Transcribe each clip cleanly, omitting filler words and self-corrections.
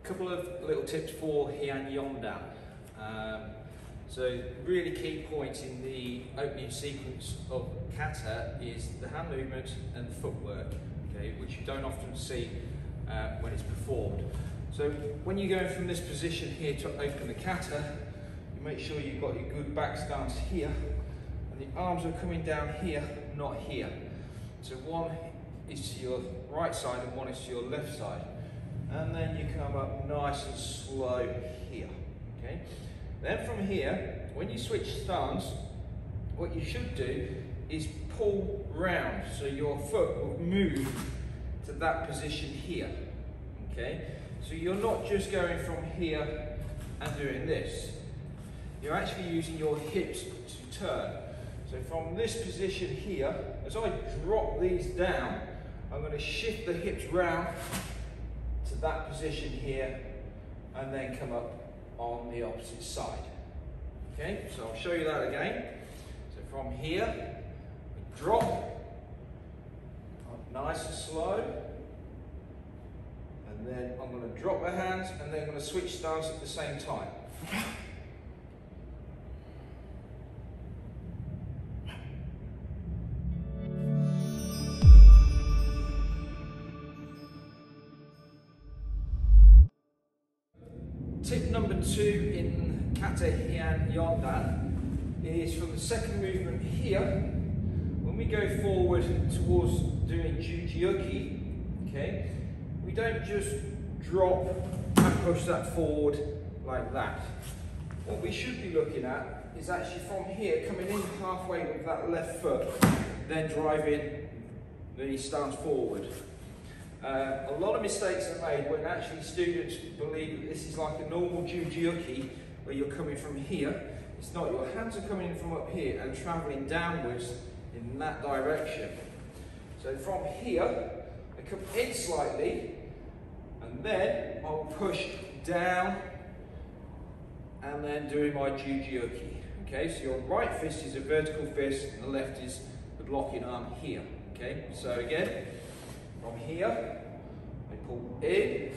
couple of little tips for Heian Yondan. So really key points in the opening sequence of kata is the hand movement and the footwork, okay, which you don't often see when it's performed. So when you're going from this position here to open the kata, you make sure you've got your good back stance here, and the arms are coming down here, not here. So one is to your right side and one is to your left side. And then you come up nice and slow here, okay? Then from here, when you switch stance, what you should do is pull round so your foot will move to that position here, okay? So you're not just going from here and doing this. You're actually using your hips to turn. So from this position here, as I drop these down, I'm going to shift the hips round to that position here and then come up on the opposite side. Okay, so I'll show you that again. So from here, we drop, up nice and slow, and then I'm going to drop my hands and then I'm going to switch stance at the same time. Tip number 2 in kata Heian Yondan is from the second movement here. When we go forward towards doing jujiuki, okay, we don't just drop and push that forward like that. What we should be looking at is actually from here, coming in halfway with that left foot, then driving the stance forward. A lot of mistakes are made when actually students believe that this is like a normal jujiuki where you're coming from here. It's not. Your hands are coming in from up here and travelling downwards in that direction. So from here, I come in slightly and then I'll push down and then doing my jujiuki. Okay, so your right fist is a vertical fist and the left is the blocking arm here. Okay, so again, from here, I pull in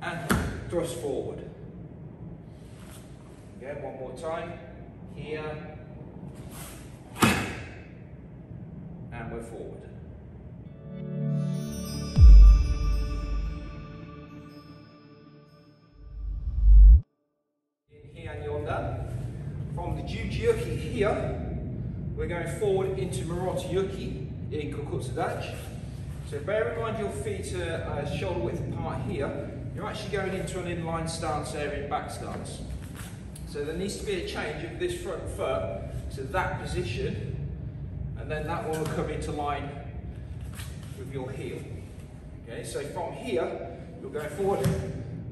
and thrust forward. Again, one more time. Here, and we're forward. In Heian Yondan, from the jujiuki here, we're going forward into Marotta Yuki in Kukutsudachi. So bear in mind your feet are shoulder width apart here. You're actually going into an inline stance area in back stance. So there needs to be a change of this front foot to that position, and then that one will come into line with your heel. Okay, so from here, you're going forward,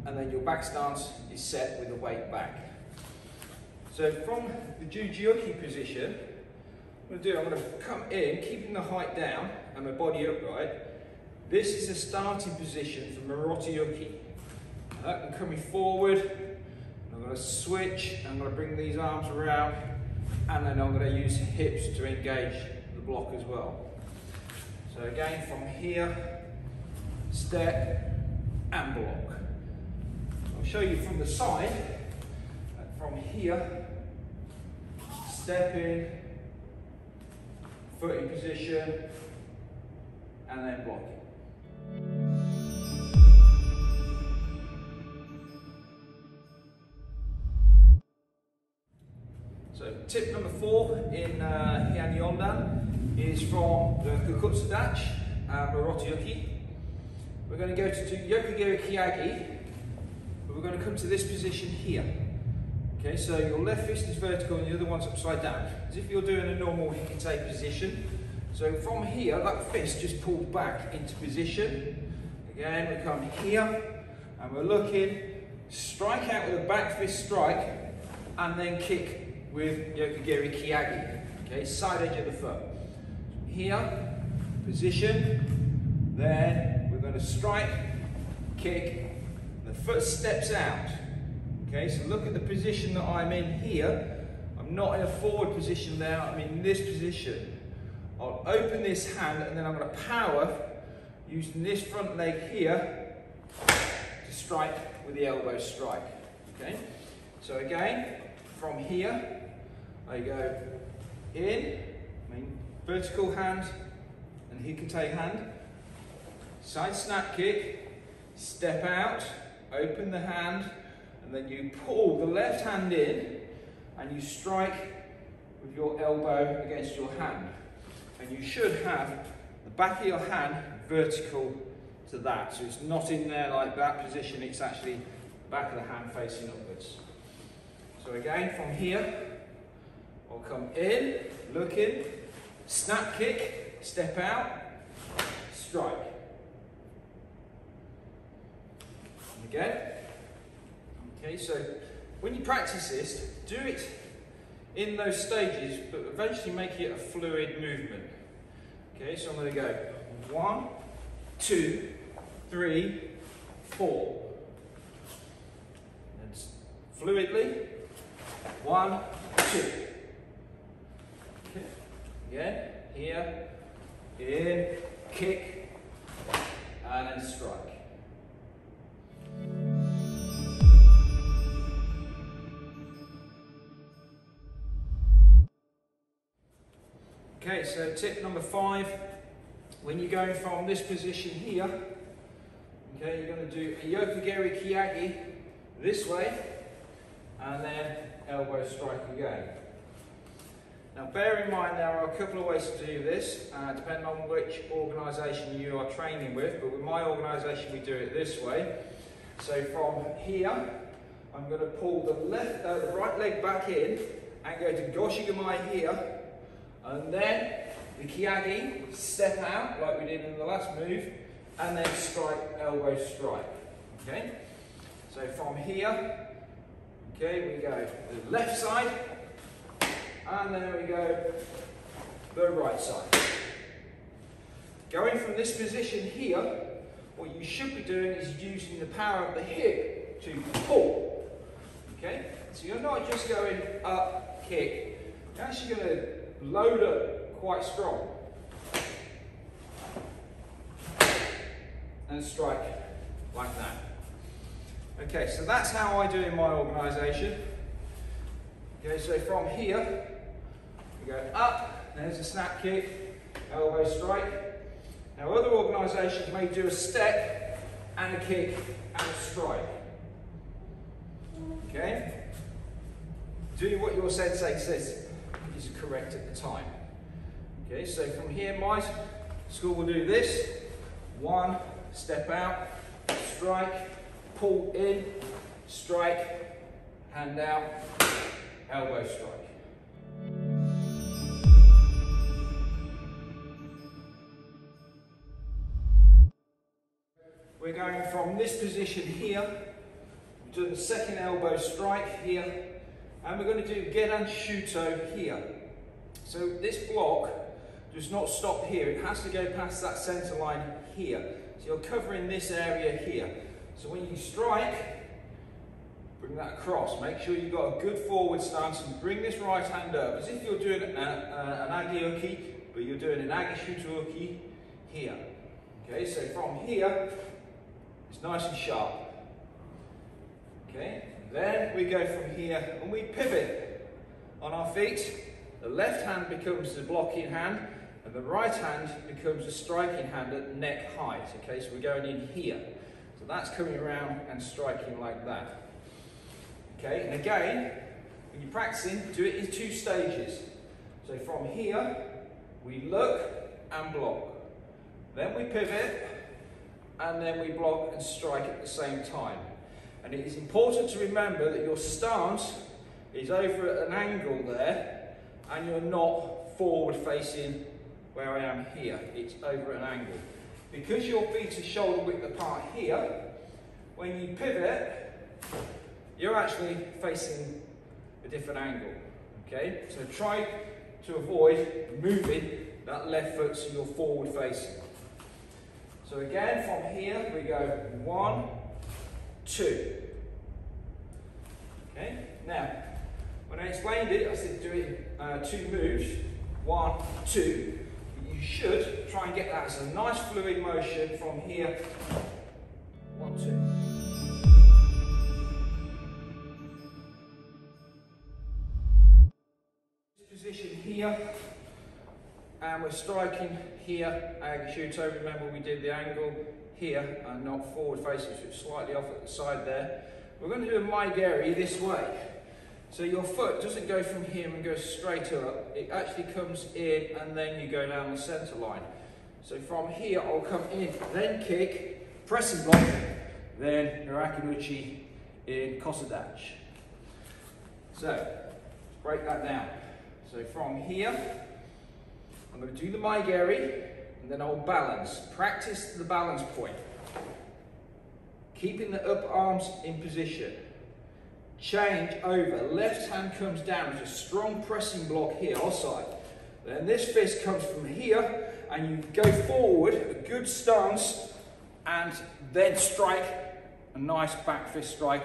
and then your back stance is set with the weight back. So from the jujiuki position, I'm going to come in, keeping the height down and my body upright. This is the starting position for Marotta Yuki. I'm coming forward, I'm going to switch, I'm going to bring these arms around, and then I'm going to use hips to engage the block as well. So again, from here, step and block. I'll show you from the side, from here, step in, foot in position, and then blocking. So tip number 4 in Heian Yondan is from the Kukutsudachi, Marotta Yuki. We're going to go to do Yokogiri Kiyagi, but we're going to come to this position here. Okay, so your left fist is vertical and the other one's upside down, as if you're doing a normal hikite position. So from here, that fist just pulled back into position. Again, we come here, and we're looking, strike out with a back fist strike, and then kick with Yokogiri Kiyagi. Okay, side edge of the foot. Here, position, then we're going to strike, kick, the foot steps out. Okay, so look at the position that I'm in here. I'm not in a forward position there, I'm in this position. I'll open this hand and then I'm going to power using this front leg here to strike with the elbow strike. Okay, so again, from here, I go in, vertical hand, and he can take hand, side snap kick, step out, open the hand, and then you pull the left hand in, and you strike with your elbow against your hand. And you should have the back of your hand vertical to that. So it's not in there like that position, it's actually the back of the hand facing upwards. So again, from here, I'll come in, look in, snap kick, step out, strike. And again. Okay, so when you practice this, do it in those stages, but eventually make it a fluid movement. Okay, so I'm going to go 1, 2, 3, 4. And fluidly, 1, 2. Okay, again, here, in, kick, and then strike. Okay, so tip number 5, when you're going from this position here, okay, you're going to do a yokogiri kiyagi this way, and then elbow strike again. Now bear in mind there are a couple of ways to do this, depending on which organisation you are training with, but with my organisation we do it this way. So from here, I'm going to pull the right leg back in, and go to goshigamai here, and then the kiyagi, step out like we did in the last move, and then strike, elbow strike. Okay? So from here, okay, we go the left side, and then we go the right side. Going from this position here, what you should be doing is using the power of the hip to pull. Okay? So you're not just going up, kick, you're actually going to load up quite strong and strike like that. Okay, so that's how I do in my organisation. Okay, so from here we go up, there's a snap kick, elbow strike. Now other organisations may do a step and a kick and a strike. Okay, do what your sensei says is correct at the time. Okay, so from here my school will do this. 1, step out, strike, pull in, strike, hand out, elbow strike. We're going from this position here to the second elbow strike here, and we're going to do Gedan Shuto here. So this block does not stop here, it has to go past that centre line here. So you're covering this area here. So when you strike, bring that across. Make sure you've got a good forward stance and bring this right hand up as if you're doing an agi-uki, but you're doing an agi-shuto-uki here. Okay, so from here, it's nice and sharp. Okay, then we go from here and we pivot on our feet. The left hand becomes the blocking hand and the right hand becomes a striking hand at neck height. Okay, so we're going in here. So that's coming around and striking like that. Okay, and again, when you're practicing, do it in 2 stages. So from here, we look and block. Then we pivot, and then we block and strike at the same time. And it is important to remember that your stance is over at an angle there, and you're not forward facing where I am here. It's over at an angle. Because your feet are shoulder width apart here, when you pivot, you're actually facing a different angle. Okay? So try to avoid moving that left foot so you're forward facing. So again, from here we go 1, 2. Okay? Now, when I explained it, I said do it 2 moves, 1, 2. You should try and get that as a nice fluid motion from here. 1, 2. here, and we're striking here, Agashuto. Remember we did the angle here and not forward facing, so it's slightly off at the side there. We're going to do a maigeri this way. So your foot doesn't go from here and go straight up, it actually comes in and then you go down the centre line. So from here I'll come in, then kick, pressing block, then Urakunuchi in Kosodachi. So, let's break that down. So from here, I'm going to do the maigeri, and then I'll balance. Practice the balance point. Keeping the upper arms in position. Change over. Left hand comes down with a strong pressing block here, outside. Then this fist comes from here, and you go forward, a good stance, and then strike a nice back fist strike,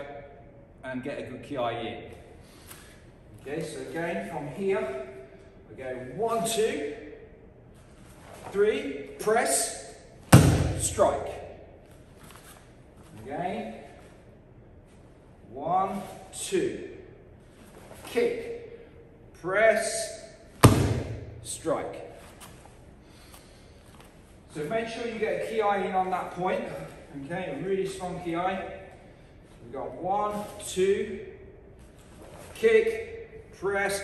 and get a good ki in. Okay, so again, from here, we go 1, 2, 3, press, strike. Again, 1, 2, kick, press, strike. So make sure you get a ki in on that point. Okay, a really strong ki. We've got 1, 2, kick, press,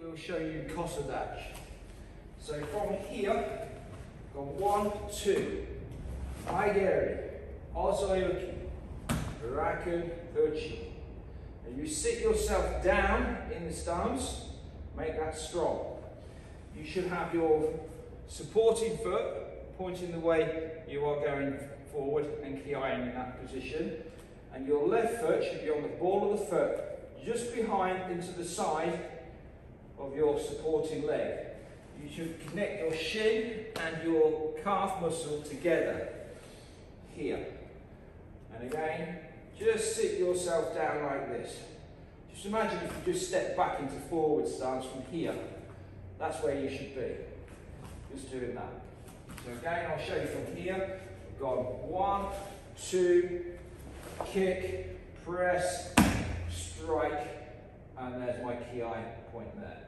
we'll show you Kosodachi. So from here, go 1, 2, maigeri, ozoyuki, raku, uchi. And you sit yourself down in the stance, make that strong. You should have your supporting foot pointing the way you are going forward and ki-ing in that position. And your left foot should be on the ball of the foot, just behind into the side of your supporting leg. You should connect your shin and your calf muscle together here. And again, just sit yourself down like this. Just imagine if you just step back into forward stance from here. That's where you should be. Just doing that. So again, I'll show you from here. We've gone 1, 2, kick, press, strike, and there's my ki point there.